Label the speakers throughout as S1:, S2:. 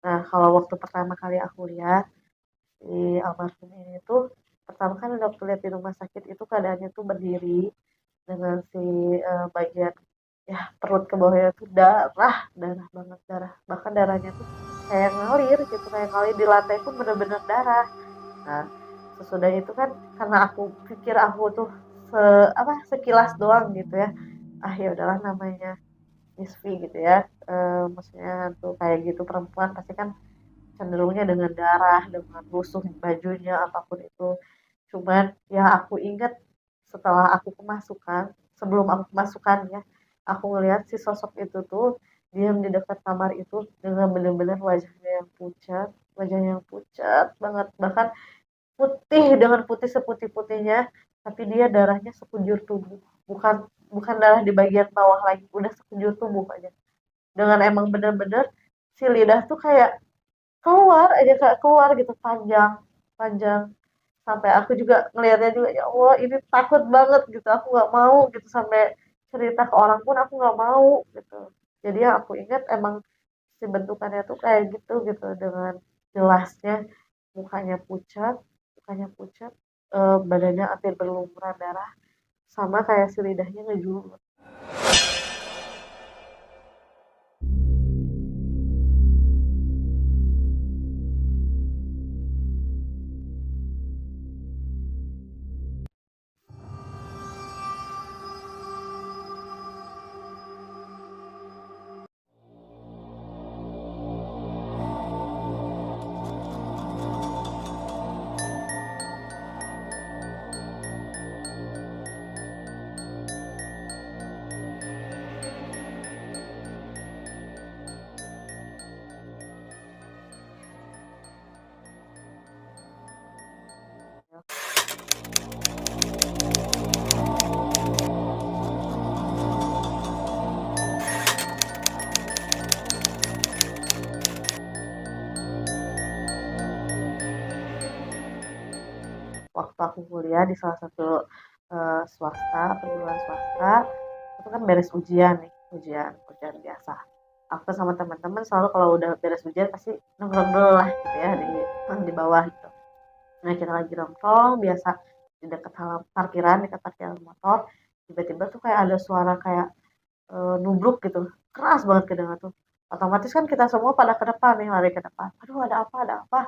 S1: Nah, kalau waktu pertama kali aku lihat si almarhum ini tuh, pertama kan waktu lihat di rumah sakit itu keadaannya tuh berdiri dengan si bagian ya perut ke bawahnya tuh darah, darah banget darah. Bahkan darahnya tuh kayak ngalir gitu, kayak ngalir di lantai pun bener-bener darah. Nah, sesudah itu kan karena aku pikir aku tuh se sekilas doang gitu ya. Ah ya udahlah namanya Miss V gitu ya. Maksudnya tuh kayak gitu perempuan pasti kan cenderungnya dengan darah, dengan lusuh bajunya apapun itu. Cuman ya aku ingat setelah aku kemasukan, sebelum aku kemasukan ya, aku ngelihat si sosok itu tuh diam di dekat kamar itu dengan benar-benar wajahnya yang pucat banget, bahkan putih dengan putih seputih-putihnya, tapi dia darahnya sekujur tubuh, bukan bukan darah di bagian bawah lagi, udah sekujur tubuh aja. Dengan emang bener-bener si lidah tuh kayak keluar aja, kayak keluar gitu panjang panjang sampai aku juga ngelihatnya juga ya Allah ini takut banget gitu, aku nggak mau gitu sampai cerita ke orang pun aku nggak mau gitu. Jadi yang aku ingat emang si bentukannya tuh kayak gitu gitu dengan jelasnya, mukanya pucat mukanya pucat, badannya hampir berlumuran darah, sama kayak si lidahnya ngejulur. Waktu aku kuliah di salah satu swasta, perguruan swasta, itu kan beres ujian nih, ujian biasa. Aku sama teman-teman selalu kalau udah beres ujian pasti nongkrong dulu lah gitu ya di bawah gitu. Nah kita lagi nongkrong biasa di dekat dekat parkiran motor, tiba-tiba tuh kayak ada suara kayak nubruk gitu, keras banget kedengaran tuh. Otomatis kan kita semua pada ke depan nih, lari ke depan. Aduh ada apa ada apa?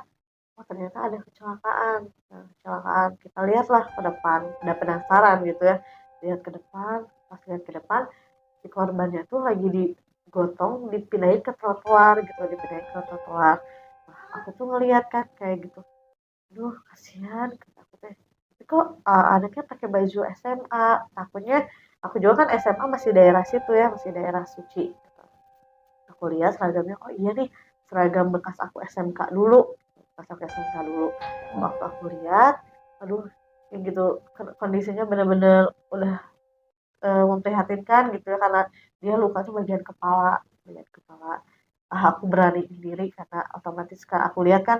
S1: Oh ternyata ada kecelakaan. Nah, kecelakaan kita lihatlah ke depan, udah penasaran gitu ya, lihat ke depan. Pas lihat ke depan si korbannya tuh lagi digotong dipindahin ke trotoar gitu, dipindahin ke trotoar. Nah, aku tuh ngelihat kan kayak gitu, aduh kasihan kata aku teh, tapi kok anaknya pakai baju SMA, takutnya aku juga kan SMA masih daerah situ ya, masih daerah Suci. Aku lihat seragamnya, oh iya nih seragam bekas aku SMK dulu, bekas aku SMK dulu. Waktu aku lihat, aduh kayak gitu, kondisinya bener-bener udah memprihatinkan gitu ya, karena dia luka tuh bagian kepala. Ah, aku berani diri karena otomatis kan aku lihat kan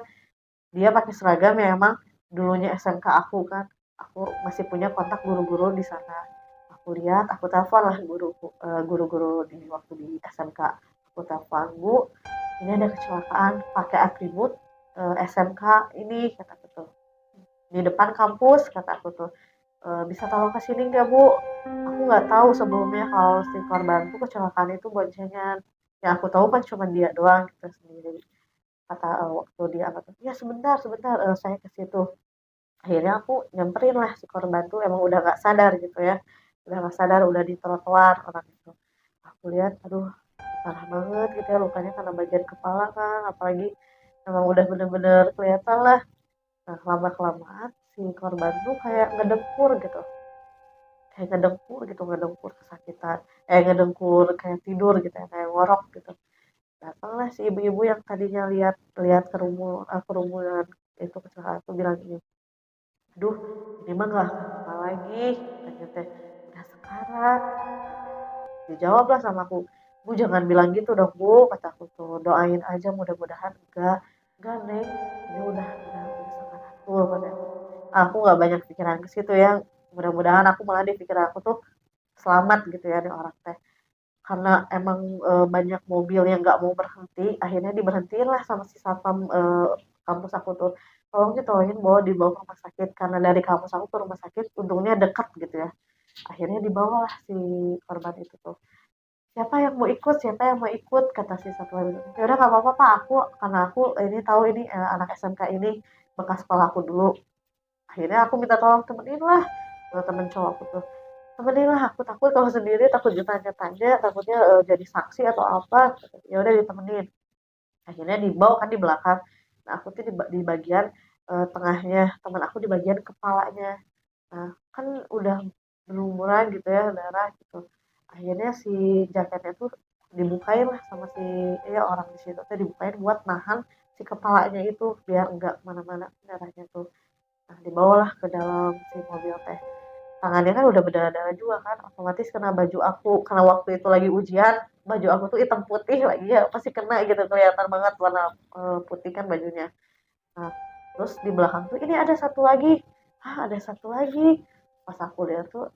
S1: dia pakai seragam yang emang dulunya SMK aku kan, aku masih punya kontak guru-guru di sana. Aku lihat, aku telepon lah guru-guru di waktu di SMK. Aku telepon, Bu, ini ada kecelakaan pakai atribut SMK ini, kata aku tuh. Di depan kampus, kata aku tuh. Bisa tolong ke sini nggak, Bu? Aku nggak tahu sebelumnya kalau si korban tuh kecelakaan itu boncengan. Yang aku tahu kan cuma dia doang kita sendiri. Kata waktu dia apa tuh, ya sebentar sebentar, saya ke situ. Akhirnya aku nyamperin lah si korban tuh emang udah nggak sadar gitu ya, udah nggak sadar, udah di trotoar orang itu. Aku lihat aduh parah banget gitu ya lukanya karena bagian kepala kan, apalagi emang udah bener-bener kelihatan lah. Nah lama kelamaan si korban tuh kayak ngedengkur gitu, kayak ngedengkur gitu, ngedengkur kesakitan, ngedengkur kayak tidur gitu ya, kayak ngorok gitu. Datanglah si ibu-ibu yang tadinya lihat lihat kerumunan itu kecelakaan tuh bilang gini, aduh ini mah gak akan apa lagi katanya teh, udah sekarat. Dijawablah sama aku, Bu jangan bilang gitu dong Bu, kata aku tuh doain aja mudah-mudahan enggak Neng, ini udah sekarat tuh kata aku nggak banyak pikiran ke situ ya, mudah-mudahan aku malah di pikiran aku tuh selamat gitu ya nih orang teh. karena emang banyak mobil yang nggak mau berhenti, akhirnya diberhentiin lah sama si satpam kampus aku tuh, tolongin bawa dibawa ke rumah sakit, karena dari kampus aku ke rumah sakit untungnya dekat gitu ya. Akhirnya dibawalah si korban itu tuh, siapa yang mau ikut, kata si satpam itu. Ya udah nggak apa-apa pak, aku karena aku ini tahu ini anak SMK ini bekas sekolah aku dulu. Akhirnya aku minta tolong temenin lah temen cowok aku tuh, temenin lah, aku takut kalau sendiri, takut ditanya-tanya, takutnya jadi saksi atau apa. Ya udah ditemenin, akhirnya dibawa kan di belakang. Nah aku tuh di bagian tengahnya, teman aku di bagian kepalanya. Nah kan udah berumuran gitu ya, darah gitu. Akhirnya si jaketnya tuh dibukain lah sama si ya orang di situ tuh, dibukain buat nahan si kepalanya itu biar enggak kemana-mana darahnya tuh. Nah dibawalah ke dalam si mobil teh, tangannya kan udah berdarah-darah juga kan, otomatis kena baju aku, karena waktu itu lagi ujian, baju aku tuh hitam putih lagi ya, pasti kena gitu, kelihatan banget warna putih kan bajunya. Nah terus di belakang tuh ini ada satu lagi, ada satu lagi, pas aku lihat tuh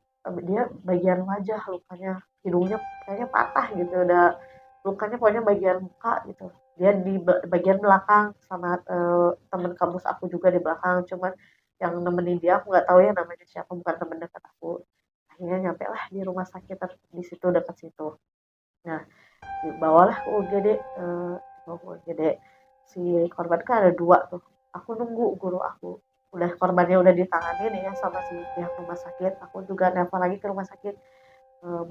S1: dia bagian wajah lukanya, hidungnya kayaknya patah gitu, udah lukanya pokoknya bagian muka gitu. Dia di bagian belakang sama temen kampus aku juga di belakang, cuman yang nemenin dia aku nggak tahu ya namanya siapa, bukan temen dekat aku. Akhirnya nyampe lah di rumah sakit di situ, dekat situ. Nah dibawalah ke UGD, dibawa ke UGD. Si korban kan ada dua tuh, aku nunggu guru aku, udah korbannya udah ditangani nih ya sama si pihak rumah sakit, aku juga nelfon lagi ke rumah sakit.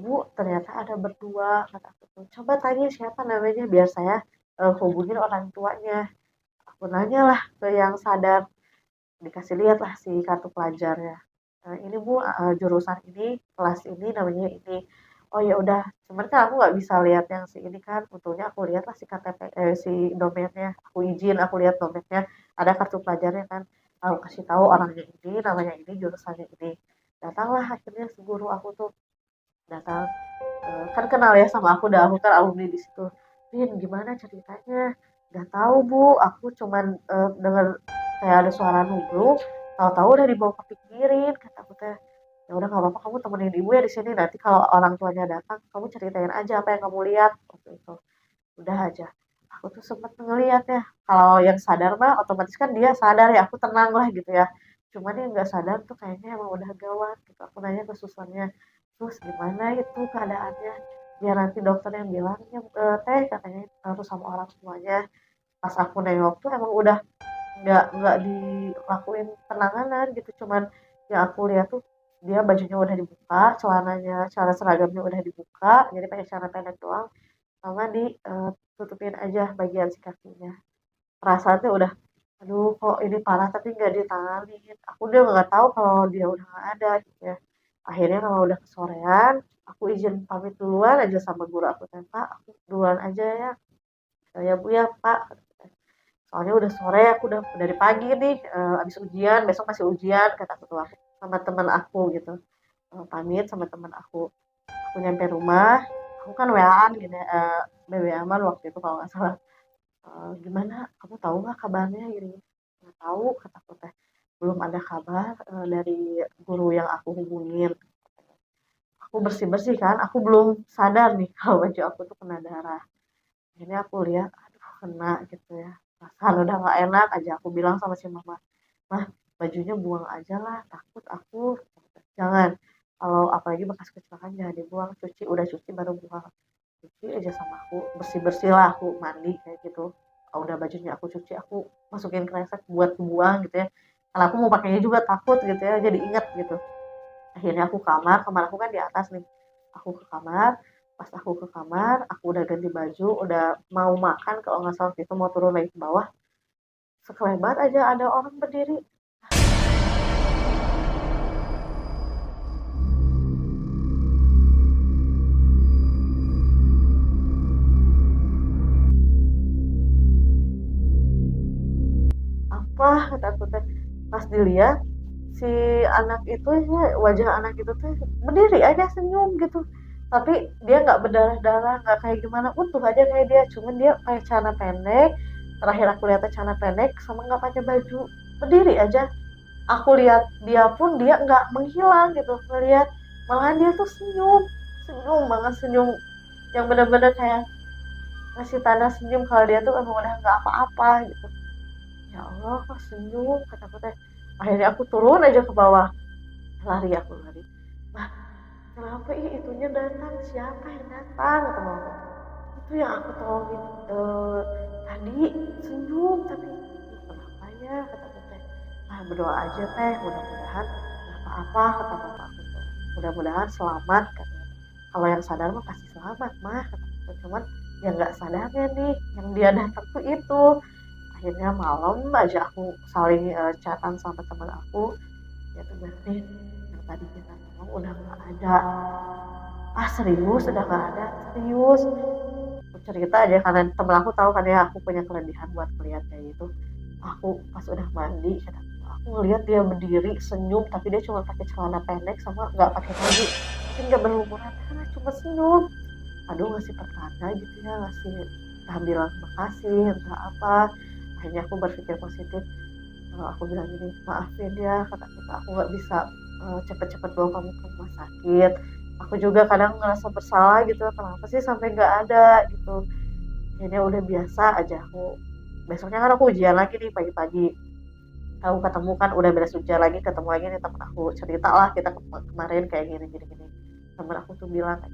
S1: Bu ternyata ada berdua, kata aku tuh, coba tanya siapa namanya biar saya hubungin orang tuanya. Aku nanya lah ke yang sadar, dikasih lihat lah si kartu pelajarnya. Ini bu jurusan ini, kelas ini, namanya ini. Oh ya udah, cuman kan aku nggak bisa lihat yang si ini kan, untungnya aku lihat lah si KTP, si dompetnya, aku izin, aku lihat dompetnya ada kartu pelajarnya kan. Aku kasih tahu orangnya ini, namanya ini, jurusannya ini. Datanglah akhirnya si guru aku tuh datang. Kan kenal ya sama aku, udah aku kan alumni di situ. Vin gimana ceritanya, nggak tahu bu, aku cuman dengar kayak ada suara nubruk, tahu-tahu udah dibawa ke pikirin, kata aku teh. Ya udah nggak apa-apa, kamu temenin ibu ya di sini, nanti kalau orang tuanya datang kamu ceritain aja apa yang kamu lihat waktu itu. Udah aja, aku tuh sempet ngeliat ya, kalau yang sadar mah otomatis kan dia sadar ya, aku tenang lah gitu ya. Cuman yang nggak sadar tuh kayaknya emang udah gawat gitu. Aku nanya ke susternya, terus gimana itu keadaannya, biar nanti dokter yang bilangnya teh, katanya harus sama orang tuanya. Pas aku nengok tuh emang udah nggak dilakuin penanganan gitu, cuman yang aku lihat tuh dia bajunya udah dibuka, celana seragamnya udah dibuka, jadi pakai celana pendek doang, sama ditutupin aja bagian si kakinya. Perasaannya udah, aduh kok ini parah tapi nggak ditangani. Aku udah nggak tahu kalau dia udah nggak ada gitu ya. Akhirnya kalau udah kesorean, aku izin pamit duluan aja sama guru aku, Pak aku duluan aja ya. Ya bu ya pak, soalnya udah sore, aku udah dari pagi nih abis ujian, besok masih ujian, kata ketua aku sama teman aku gitu. Pamit sama teman aku nyampe rumah, aku kan WA-an gini, BBM-an waktu itu kalau nggak salah. Gimana kamu tahu nggak kabarnya gini, nggak tahu, kataku teh, belum ada kabar dari guru yang aku hubungin. Aku bersih bersih kan, aku belum sadar nih kalau baju aku tuh kena darah. Akhirnya aku lihat, aduh kena gitu ya, perasaan udah nggak enak aja. Aku bilang sama si mama, mah bajunya buang aja lah, takut aku. Jangan, kalau apalagi bekas kecelakaan jangan dibuang, cuci, udah cuci baru buang. Cuci aja sama aku, bersih bersih lah, aku mandi kayak gitu. Udah bajunya aku cuci, aku masukin kresek buat buang gitu ya, karena aku mau pakainya juga takut gitu ya, jadi inget gitu. Akhirnya aku kamar aku kan di atas nih, aku ke kamar. Pas aku ke kamar, aku udah ganti baju, udah mau makan kalau nggak salah itu, mau turun lagi ke bawah, sekelebat aja ada orang berdiri. Apa, kata aku teh, pas dilihat si anak itu ya, wajah anak itu tuh berdiri aja senyum gitu, tapi dia nggak berdarah-darah, nggak kayak gimana, utuh aja kayak dia, cuman dia kayak celana pendek, terakhir aku lihatnya celana pendek sama nggak pakai baju, berdiri aja. Aku lihat dia pun dia nggak menghilang gitu ngelihat, malahan dia tuh senyum, senyum banget, senyum yang benar-benar kayak ngasih tanda senyum kalau dia tuh emang udah nggak apa-apa gitu. Ya Allah kok senyum kataku teh. Akhirnya aku turun aja ke bawah, lari aku lari. Bah, kenapa itunya datang, siapa yang datang kata mama. Itu yang aku tolongin tadi senyum tapi kenapa ya kataku teh. Ah berdoa aja teh, mudah-mudahan nggak apa-apa kata mama aku tuh. Mudah-mudahan selamat katanya. Kalau yang sadar mah pasti selamat mah kata, cuman yang nggak sadarnya nih yang dia datang tuh itu. Akhirnya malam aja aku saling chatan sama teman aku, ya tuh berarti yang tadi kita ngomong udah nggak ada. Ah serius udah nggak ada, serius. Aku cerita aja karena temen aku tahu kan ya aku punya kelebihan buat melihat kayak gitu. Aku pas udah mandi aku ngeliat dia berdiri senyum tapi dia cuma pakai celana pendek sama nggak pakai baju, tapi nggak berlumuran karena cuma senyum. Aduh ngasih pertanda gitu ya, ngasih entah bilang makasih entah apa. Akhirnya aku berpikir positif. Aku bilang gini, maafin ya kata kita aku nggak bisa cepet-cepet bawa kamu ke rumah sakit. Aku juga kadang ngerasa bersalah gitu, kenapa sih sampai nggak ada gitu. Akhirnya udah biasa aja. Aku besoknya kan aku ujian lagi nih pagi-pagi, aku ketemu kan udah beres ujian lagi, ketemu lagi nih temen aku, cerita lah kita kemarin kayak gini gini gini. Temen aku tuh bilang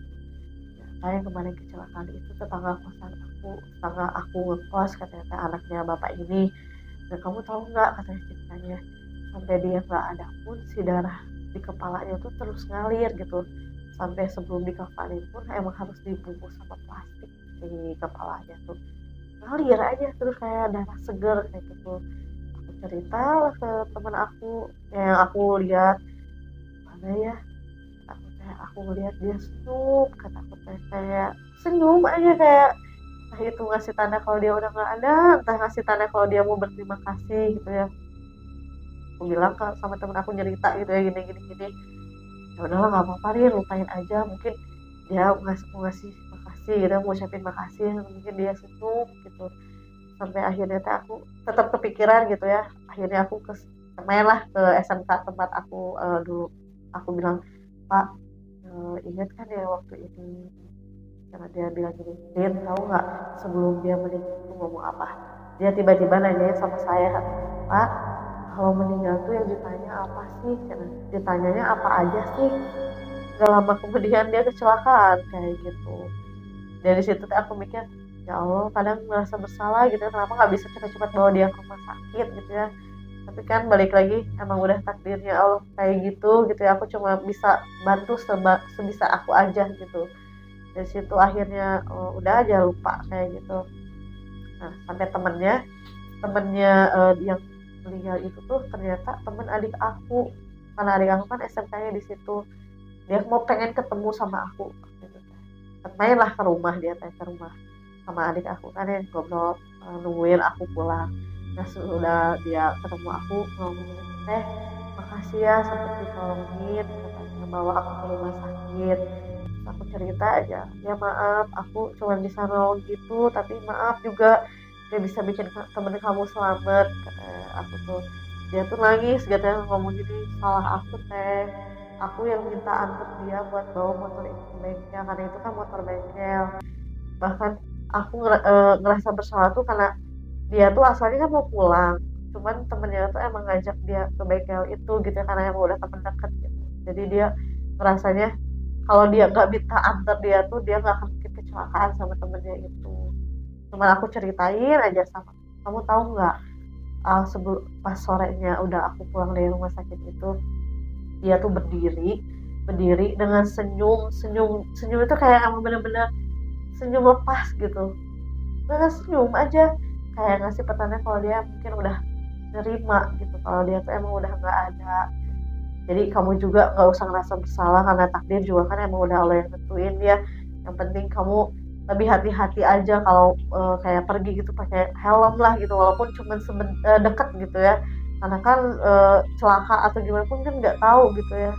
S1: kayak yang kemarin kecelakaan itu tetangga kosan aku, tetangga aku ngekos katanya anaknya bapak ini. Dan kamu tahu nggak katanya ceritanya, sampai dia nggak ada pun si darah di kepalanya tuh terus ngalir gitu. Sampai sebelum dikafanin pun emang harus dibungkus sama plastik di kepalanya tuh. Ngalir aja terus kayak darah seger kayak gitu. Aku cerita lah ke teman aku yang aku lihat, mana ya, aku ngelihat dia senyum kata aku kayak senyum aja kayak entah itu ngasih tanda kalau dia udah nggak ada, entah ngasih tanda kalau dia mau berterima kasih gitu ya. Aku bilang sama temen aku cerita gitu ya gini gini gini, ya udahlah nggak apa-apa nih lupain aja, mungkin dia mau ngasih makasih gitu, mau ucapin makasih, mungkin dia senyum gitu. Sampai akhirnya teh aku tetap kepikiran gitu ya, akhirnya aku main lah ke SMK tempat aku dulu. Aku bilang, Pak, ingat kan ya waktu ini, karena dia bilang gini, Din tahu nggak sebelum dia meninggal itu ngomong apa? Dia tiba-tiba nanyain sama saya, Pak, kalau meninggal tuh yang ditanya apa sih? Karena ditanyanya apa aja sih? Gak lama kemudian dia kecelakaan kayak gitu. Dari situ aku mikir, ya Allah kadang merasa bersalah gitu, kenapa nggak bisa cepat-cepat bawa dia ke rumah sakit gitu ya. Tapi kan balik lagi emang udah takdirnya Allah kayak gitu gitu ya, aku cuma bisa bantu sebisa aku aja gitu. Dari situ akhirnya udah aja lupa kayak gitu. Nah sampai temennya yang meninggal itu tuh ternyata temen adik aku, karena adik aku kan SMK-nya di situ. Dia mau pengen ketemu sama aku gitu. Main lah ke rumah dia, ke rumah sama adik aku kan yang ngobrol, nungguin aku pulang. Nah sudah dia ketemu aku ngomongin, makasih ya sempat ditolongin katanya bawa aku ke rumah sakit. Terus aku cerita aja, ya maaf aku cuma bisa nolong gitu, tapi maaf juga dia bisa bikin temen kamu selamat kata aku tuh. Dia tuh nangis katanya ngomong gini, salah aku teh, aku yang minta antar dia buat bawa motor itu ke bengkel karena itu kan motor bengkel. Bahkan aku ngerasa bersalah tuh karena dia tuh asalnya kan mau pulang, cuman temennya tuh emang ngajak dia ke bengkel itu gitu ya, karena emang udah temen deket gitu. Jadi dia ngerasanya kalau dia nggak minta antar dia tuh dia nggak akan mungkin kecelakaan sama temennya itu. Cuman aku ceritain aja sama kamu, tahu nggak, sebelum pas sorenya udah aku pulang dari rumah sakit itu, dia tuh berdiri dengan senyum senyum senyum itu kayak emang bener-bener senyum lepas gitu, dengan senyum aja kayak ngasih petanda kalau dia mungkin udah nerima gitu, kalau dia tuh emang udah nggak ada. Jadi kamu juga nggak usah ngerasa bersalah karena takdir juga kan emang udah Allah yang tentuin ya. Yang penting kamu lebih hati-hati aja kalau kayak pergi gitu pakai helm lah gitu, walaupun cuma deket gitu ya, karena kan celaka atau gimana pun kan nggak tahu gitu ya.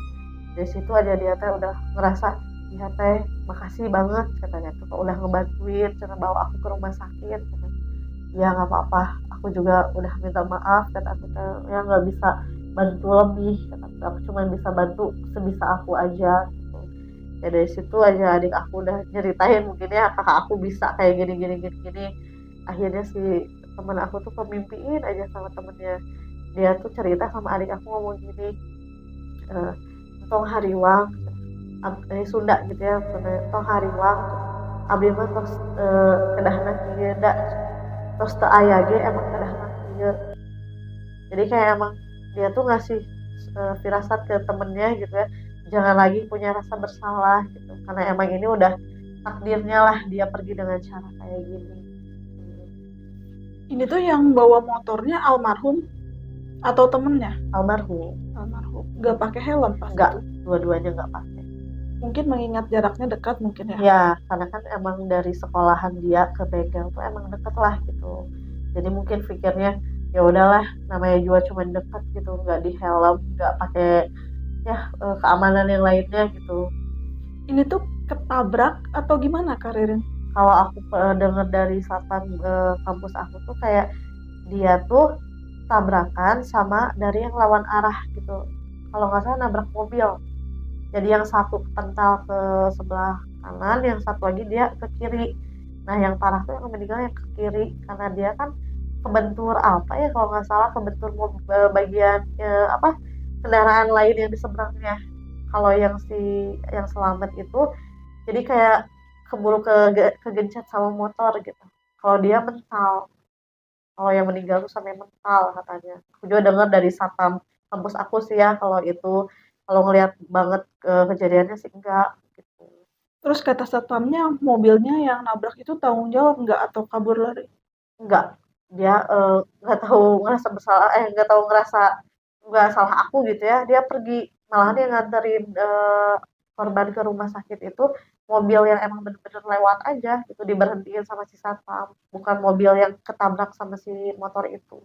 S1: Dari situ aja dia teh udah ngerasa, ya teh makasih banget katanya tuh udah ngebantuin cara bawa aku ke rumah sakit katanya. Ya nggak apa-apa, aku juga udah minta maaf kata aku teh, ya nggak bisa bantu lebih kata aku cuma bisa bantu sebisa aku aja gitu. Ya dari situ aja adik aku udah nyeritain mungkin ya kakak aku bisa kayak gini gini gini gini. Akhirnya si temen aku tuh pemimpiin aja sama temennya. Dia tuh cerita sama adik aku ngomong gini, tong hariwang, ini Sunda gitu ya, tong hariwang abdi mah tos kedahna kieu da, tos teu aya ge emang kedahna kieu. Jadi kayak emang dia tuh ngasih firasat ke temennya gitu ya, jangan lagi punya rasa bersalah gitu, karena emang ini udah takdirnya lah dia pergi dengan cara kayak gini.
S2: Ini tuh yang bawa motornya almarhum atau temennya?
S1: Almarhum.
S2: Almarhum. Nggak pakai helm pas
S1: Enggak,
S2: itu?
S1: dua-duanya nggak pakai.
S2: Mungkin mengingat jaraknya dekat mungkin ya?
S1: Ya, karena kan emang dari sekolahan dia ke bengkel tuh emang deket lah gitu. Jadi mungkin pikirnya ya udahlah, namanya juga cuma deket gitu, nggak di helm, nggak pakai ya keamanan yang lainnya gitu.
S2: Ini tuh ketabrak atau gimana Kak Ririn?
S1: Kalau aku dengar dari satpam kampus aku tuh kayak dia tuh tabrakan sama dari yang lawan arah gitu. Kalau nggak salah nabrak mobil. Jadi yang satu pental ke sebelah kanan, yang satu lagi dia ke kiri. Nah yang parah tuh yang meninggal yang ke kiri karena dia kan kebentur apa ya, kalau nggak salah kebentur bagian apa kendaraan lain yang di seberangnya. Kalau yang selamat itu jadi kayak keburu kegencet sama motor gitu. Kalau dia mental, kalau yang meninggal tuh sampai mental katanya. Aku juga dengar dari satpam kampus aku sih ya, kalau itu kalau ngelihat banget kejadiannya sih enggak gitu.
S2: Terus kata satpamnya mobilnya yang nabrak itu tanggung jawab nggak atau kabur lari?
S1: Enggak, dia nggak tahu ngerasa bersalah, nggak tahu ngerasa nggak salah aku gitu ya, dia pergi, malahan dia nganterin korban ke rumah sakit itu mobil yang emang bener-bener lewat aja gitu, diberhentiin sama si satpam, bukan mobil yang ketabrak sama si motor itu.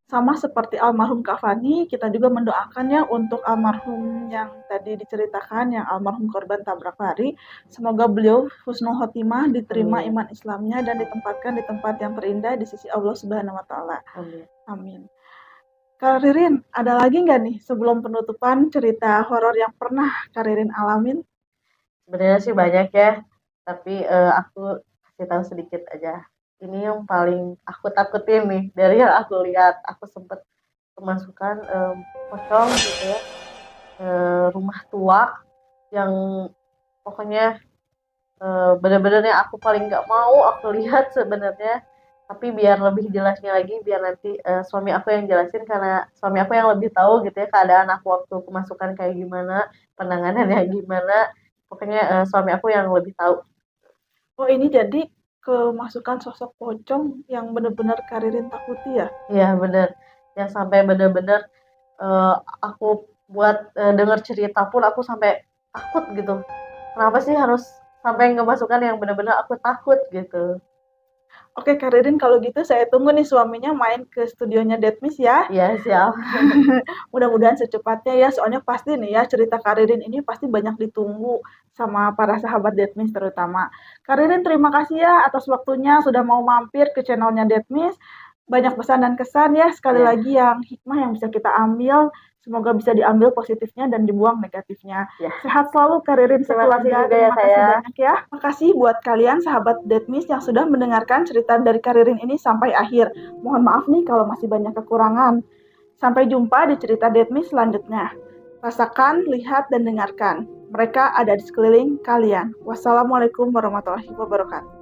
S2: Sama seperti almarhum Kak Fani, kita juga mendoakan ya untuk almarhum yang tadi diceritakan, yang almarhum korban tabrak lari. Semoga beliau husnul khotimah, diterima
S1: Amin.
S2: iman Islamnya dan ditempatkan di tempat yang terindah di sisi Allah Subhanahu wa Ta'ala.
S1: Amin.
S2: Amin. Kak Ririn, ada lagi nggak nih sebelum penutupan cerita horor yang pernah Kak Ririn alamin?
S1: Sebenarnya sih banyak ya, tapi aku kasih tahu sedikit aja. Ini yang paling aku takutin nih dari yang aku lihat. Aku sempet kemasukan pocong gitu ya, rumah tua yang pokoknya bener-bener yang aku paling nggak mau aku lihat sebenarnya. Tapi biar lebih jelasnya lagi, biar nanti suami aku yang jelasin, karena suami aku yang lebih tahu gitu ya keadaan aku waktu kemasukan kayak gimana, penanganannya gimana. Pokoknya suami aku yang lebih tahu.
S2: Oh ini jadi kemasukan sosok pocong yang benar-benar Kak Ririn takuti ya?
S1: Iya bener. Yang sampai bener-bener eh, aku buat denger cerita pun aku sampai takut gitu. Kenapa sih harus sampai ngemasukkan yang bener-bener aku takut gitu.
S2: Oke Kak Ririn, kalau gitu saya tunggu nih suaminya main ke studionya Deadmiss ya.
S1: Iya siap.
S2: Mudah-mudahan secepatnya ya, soalnya pasti nih ya cerita Kak Ririn ini pasti banyak ditunggu sama para sahabat Deadmiss terutama. Kak Ririn terima kasih ya atas waktunya sudah mau mampir ke channelnya Deadmiss. Banyak pesan dan kesan ya, sekali
S1: Iya.
S2: lagi yang hikmah yang bisa kita ambil. Semoga bisa diambil positifnya dan dibuang negatifnya.
S1: Ya.
S2: Sehat selalu Kak Ririn
S1: Terima kasih
S2: sekeluarga.
S1: juga ya
S2: Terima
S1: Kak
S2: kasih
S1: ya.
S2: banyak ya. Makasih buat kalian sahabat Deadmiss yang sudah mendengarkan cerita dari Kak Ririn ini sampai akhir. Mohon maaf nih kalau masih banyak kekurangan. Sampai jumpa di cerita Deadmiss selanjutnya. Rasakan, lihat, dan dengarkan. Mereka ada di sekeliling kalian. Wassalamualaikum warahmatullahi wabarakatuh.